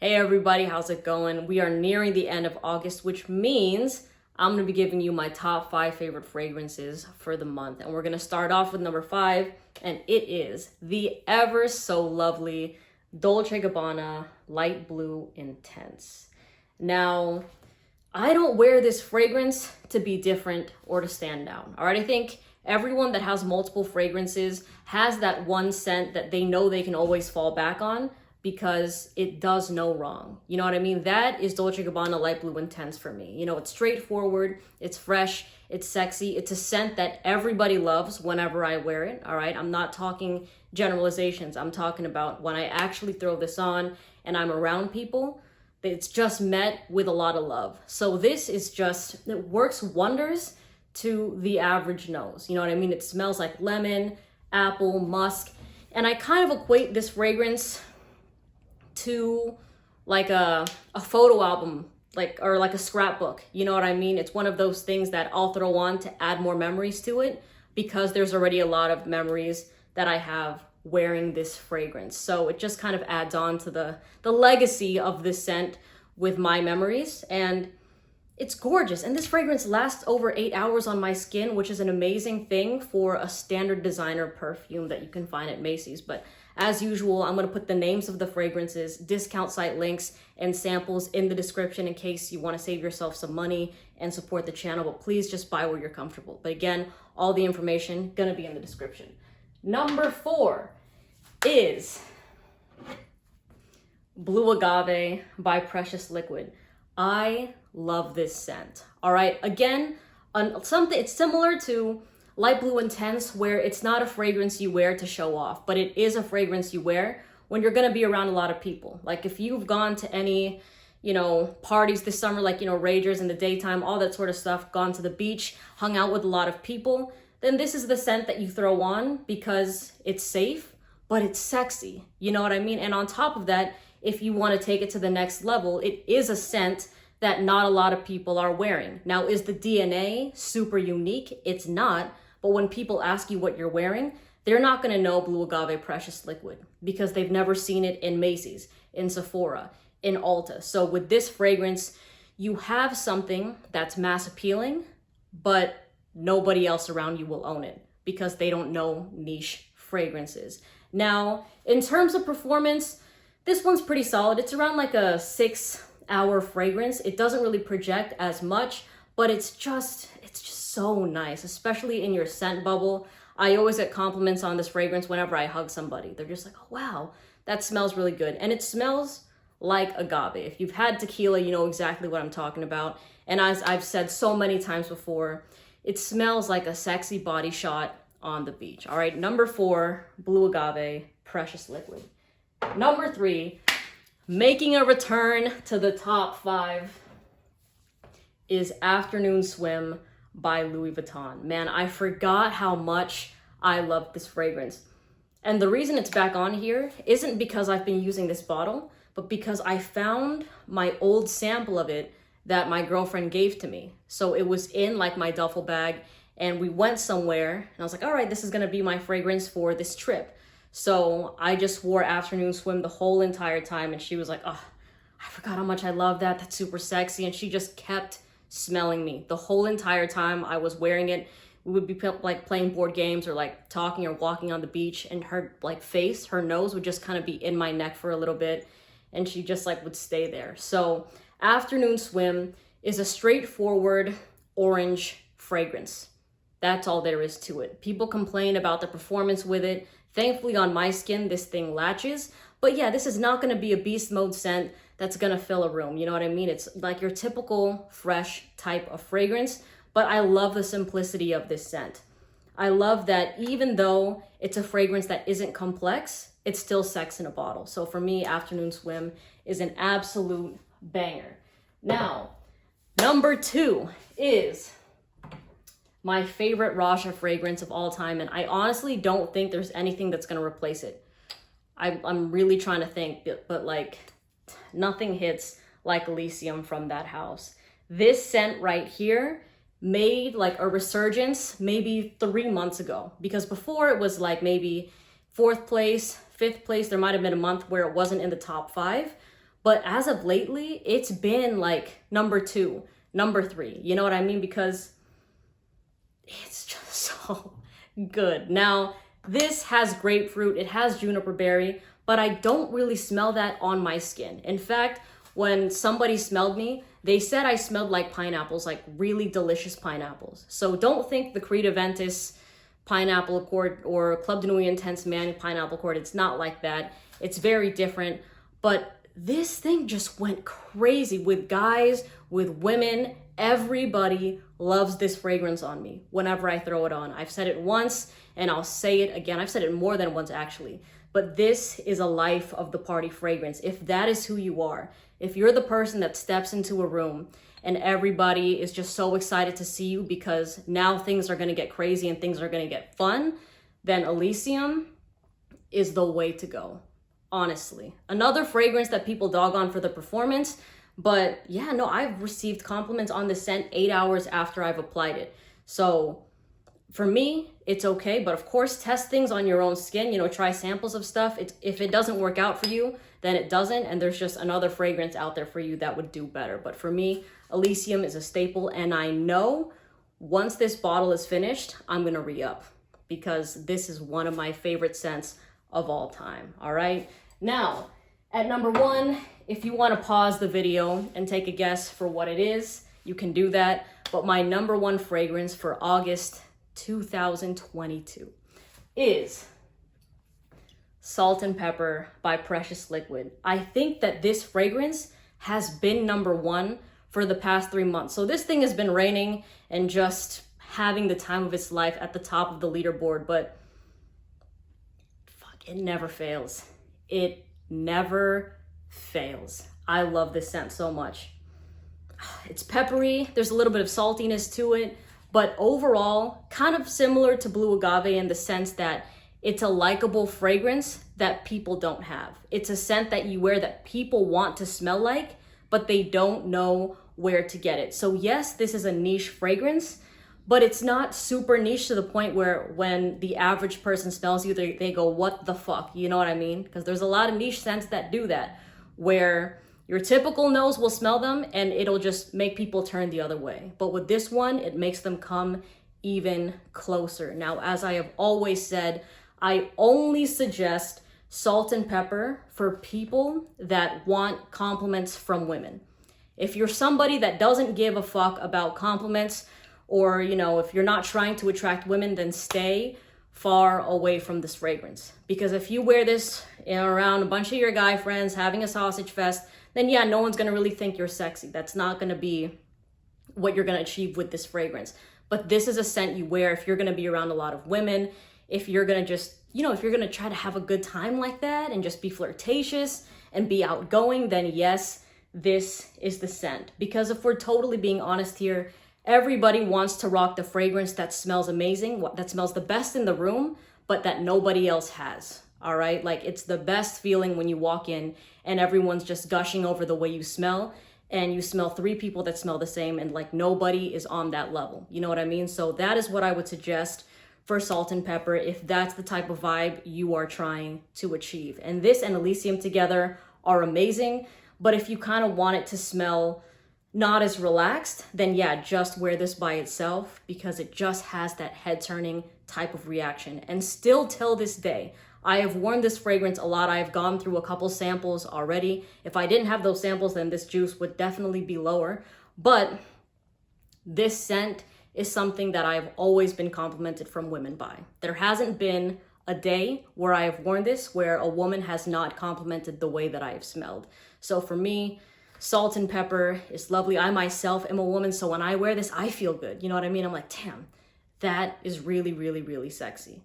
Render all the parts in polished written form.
Hey everybody, how's it going? We are nearing the end of August, which means I'm going to be giving you my top 5 favorite fragrances for the month. And we're going to start off with number 5, and it is the ever so lovely Dolce & Gabbana Light Blue Intense. Now, I don't wear this fragrance to be different or to stand out. All right, I think everyone that has multiple fragrances has that one scent that they know they can always fall back on because it does no wrong. You know what I mean? That is Dolce & Gabbana Light Blue Intense for me. You know, it's straightforward, it's fresh, it's sexy, it's a scent that everybody loves whenever I wear it, all right? I'm not talking generalizations. I'm talking about when I actually throw this on and I'm around people, it's just met with a lot of love. So this is just, it works wonders to the average nose. You know what I mean? It smells like lemon, apple, musk, and I kind of equate this fragrance to like a photo album, or like a scrapbook. You know what I mean? It's one of those things that I'll throw on to add more memories to it because there's already a lot of memories that I have wearing this fragrance. So it just kind of adds on to the legacy of this scent with my memories, and it's gorgeous. And this fragrance lasts over 8 hours on my skin, which is an amazing thing for a standard designer perfume that you can find at Macy's. But as usual, I'm going to put the names of the fragrances, discount site links, and samples in the description in case you want to save yourself some money and support the channel. But please just buy where you're comfortable. But again, all the information going to be in the description. Number 4 is Blue Agave by Precious Liquid. I love this scent. All right, again, it's similar to Light Blue Intense, where it's not a fragrance you wear to show off, but it is a fragrance you wear when you're gonna be around a lot of people. Like if you've gone to any, parties this summer, like, ragers in the daytime, all that sort of stuff, gone to the beach, hung out with a lot of people, then this is the scent that you throw on because it's safe, but it's sexy. You know what I mean? And on top of that, if you want to take it to the next level, it is a scent that not a lot of people are wearing. Now, is the DNA super unique? It's not. But when people ask you what you're wearing, they're not going to know Blue Agave Precious Liquid because they've never seen it in Macy's, in Sephora, in Ulta. So with this fragrance, you have something that's mass appealing, but nobody else around you will own it because they don't know niche fragrances. Now, in terms of performance, this one's pretty solid. It's around like a 6-hour fragrance. It doesn't really project as much, but it's just so nice, especially in your scent bubble. I always get compliments on this fragrance whenever I hug somebody. They're just like, oh, wow, that smells really good. And it smells like agave. If you've had tequila, you know exactly what I'm talking about. And as I've said so many times before, it smells like a sexy body shot on the beach. All right, number 4, Blue Agave Precious Liquid. Number 3, making a return to the top 5 is Afternoon Swim by Louis Vuitton. Man, I forgot how much I love this fragrance. And the reason it's back on here isn't because I've been using this bottle, but because I found my old sample of it that my girlfriend gave to me. So it was in like my duffel bag, and we went somewhere and I was like, all right, this is gonna be my fragrance for this trip. So I just wore Afternoon Swim the whole entire time, and she was like, oh, I forgot how much I love that. That's super sexy. And she just kept smelling me the whole entire time I was wearing it. We would be like playing board games or like talking or walking on the beach, and her face, her nose would just kind of be in my neck for a little bit, and she just like would stay there. So Afternoon Swim is a straightforward orange fragrance. That's all there is to it. People complain about the performance with it. Thankfully on my skin, this thing latches. But yeah, this is not gonna be a beast mode scent that's gonna fill a room. You know what I mean? It's like your typical fresh type of fragrance, but I love the simplicity of this scent. I love that even though it's a fragrance that isn't complex, it's still sex in a bottle. So for me, Afternoon Swim is an absolute banger. Now, number 2 is my favorite Raja fragrance of all time, and I honestly don't think there's anything that's gonna replace it. I'm really trying to think, but like nothing hits like Elysium from that house. This scent right here made like a resurgence maybe 3 months ago, because before it was like maybe 4th place, 5th place. There might have been a month where it wasn't in the top 5, But as of lately, it's been like number 2, number 3. You know what I mean? Because it's just so good. Now, this has grapefruit, it has juniper berry, but I don't really smell that on my skin. In fact, when somebody smelled me, they said I smelled like pineapples, like really delicious pineapples. So don't think the Creed Aventus pineapple accord or Club de Nuit Intense Man pineapple accord, it's not like that. It's very different, but this thing just went crazy with guys, with women. Everybody loves this fragrance on me whenever I throw it on. I've said it once and I'll say it again. I've said it more than once actually, but this is a life of the party fragrance. If that is who you are, if you're the person that steps into a room and everybody is just so excited to see you because now things are gonna get crazy and things are gonna get fun, then Elysium is the way to go. Honestly, another fragrance that people dog on for the performance, but yeah, no, I've received compliments on the scent 8 hours after I've applied it. So for me, it's okay, but of course, test things on your own skin, you know, try samples of stuff. If it doesn't work out for you, then it doesn't, and there's just another fragrance out there for you that would do better. But for me, Elysium is a staple, and I know once this bottle is finished, I'm gonna re-up because this is one of my favorite scents of all time, all right? Now, at number 1, if you want to pause the video and take a guess for what it is, you can do that. But my number 1 fragrance for August 2022 is Salt and Pepper by Precious Liquid. I think that this fragrance has been number 1 for the past 3 months. So this thing has been reigning and just having the time of its life at the top of the leaderboard, but fuck, it never fails. It never fails. I love this scent so much. It's peppery, there's a little bit of saltiness to it, but overall, kind of similar to Blue Agave in the sense that it's a likable fragrance that people don't have. It's a scent that you wear that people want to smell like, but they don't know where to get it. So yes, this is a niche fragrance, but it's not super niche to the point where when the average person smells you, they go, what the fuck? You know what I mean? Because there's a lot of niche scents that do that, where your typical nose will smell them and it'll just make people turn the other way. But with this one, it makes them come even closer. Now, as I have always said, I only suggest Salt and Pepper for people that want compliments from women. If you're somebody that doesn't give a fuck about compliments, or, you know, if you're not trying to attract women, then stay far away from this fragrance. Because if you wear this around a bunch of your guy friends having a sausage fest, then yeah, no one's gonna really think you're sexy. That's not gonna be what you're gonna achieve with this fragrance. But this is a scent you wear if you're gonna be around a lot of women, if you're gonna just, you know, if you're gonna try to have a good time like that and just be flirtatious and be outgoing, then yes, this is the scent. Because if we're totally being honest here, everybody wants to rock the fragrance that smells amazing, that smells the best in the room, but that nobody else has, all right? Like, it's the best feeling when you walk in and everyone's just gushing over the way you smell, and you smell 3 people that smell the same, and like nobody is on that level. You know what I mean? So that is what I would suggest for Salt and Pepper if that's the type of vibe you are trying to achieve. And this and Elysium together are amazing, but if you kind of want it to smell not as relaxed, then yeah, just wear this by itself because it just has that head-turning type of reaction. And still till this day, I have worn this fragrance a lot. I've gone through a couple samples already. If I didn't have those samples, then this juice would definitely be lower. But this scent is something that I've always been complimented from women by. There hasn't been a day where I have worn this where a woman has not complimented the way that I have smelled. So for me, Salt and Pepper is lovely. I myself am a woman, so when I wear this, I feel good. You know what I mean? I'm like, damn, that is really, really, really sexy.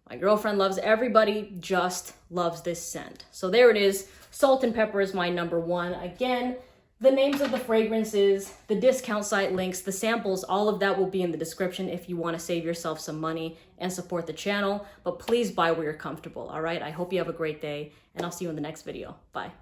My girlfriend loves, everybody just loves this scent. So there it is. Salt and Pepper is my number 1. Again, the names of the fragrances, the discount site links, the samples, all of that will be in the description if you want to save yourself some money and support the channel. But please buy where you're comfortable, all right? I hope you have a great day, and I'll see you in the next video. Bye.